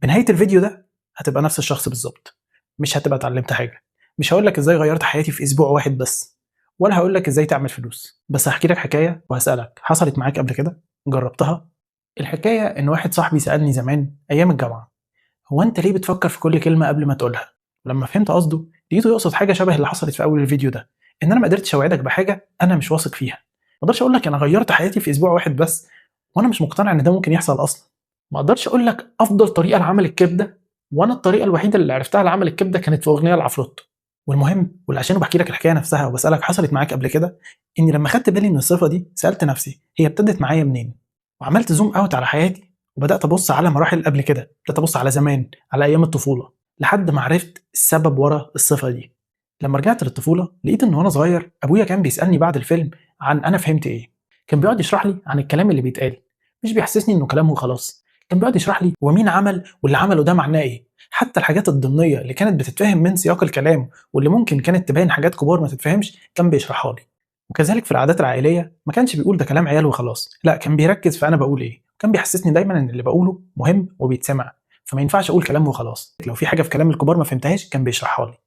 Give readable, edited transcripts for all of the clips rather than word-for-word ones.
بنهاية الفيديو ده هتبقى نفس الشخص بالظبط، مش هتبقى اتعلمت حاجة. مش هقولك ازاي غيرت حياتي في اسبوع واحد بس، ولا هقولك ازاي تعمل فلوس، بس هحكي لك حكاية وهسألك حصلت معاك قبل كده؟ جربتها؟ الحكاية ان واحد صاحبي سألني زمان ايام الجامعة، هو انت ليه بتفكر في كل كلمة قبل ما تقولها؟ ولما فهمت قصده لقيته يقصد حاجة شبه اللي حصلت في اول الفيديو ده، ان انا ما قدرتش اوعدك بحاجة انا مش واثق فيها. ما اقدرش اقول لك انا غيرت حياتي في اسبوع واحد بس وانا مش مقتنع ان ده ممكن يحصل اصلا. ما اقدرش اقول لك افضل طريقه لعمل الكبده وانا الطريقه الوحيده اللي عرفتها لعمل الكبده كانت في اغنيه العفروت. والمهم واللي عشان بحكي لك الحكايه نفسها وبسالك حصلت معاك قبل كده، اني لما خدت بالي من الصفه دي سالت نفسي هي ابتدت معايا منين، وعملت زوم اوت على حياتي وبدات ابص على مراحل قبل كده، بدات ابص على زمان، على ايام الطفوله، لحد ما عرفت السبب ورا الصفه دي. لما رجعت للطفوله لقيت ان وانا صغير ابويا كان بيسالني بعد الفيلم عن انا فهمت ايه. كان بيقعد يشرح لي عن الكلام اللي بيتقال، مش بيحسسني انه كلام وخلاص، كان بيقعد يشرح لي هو مين عمل واللي عمله ده معناه ايه، حتى الحاجات الضمنيه اللي كانت بتتفهم من سياق الكلام واللي ممكن كانت تبين حاجات كبار ما تتفهمش كان بيشرحها لي. وكذلك في العادات العائليه ما كانش بيقول ده كلام عيال وخلاص، لا كان بيركز في انا بقول ايه، كان بيحسسني دايما ان اللي بقوله مهم وبيتسمع، فما ينفعش اقول كلام وخلاص، لو في حاجه في كلام الكبار ما فهمتهاش كان بيشرحها لي.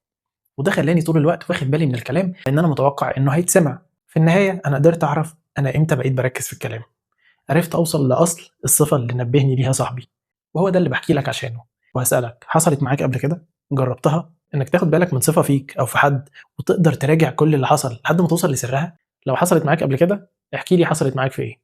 وده خلاني طول الوقت واخد بالي من الكلام لان انا متوقع انه هيتسمع. في النهايه انا قدرت اعرف انا امتى بقيت بركز في الكلام، عرفت اوصل لاصل الصفه اللي نبهني ليها صاحبي، وهو ده اللي بحكي لك عشانه. وهسالك حصلت معاك قبل كده؟ جربتها انك تاخد بالك من صفه فيك او في حد وتقدر تراجع كل اللي حصل لحد ما توصل لسرها؟ لو حصلت معاك قبل كده احكي لي حصلت معاك في ايه.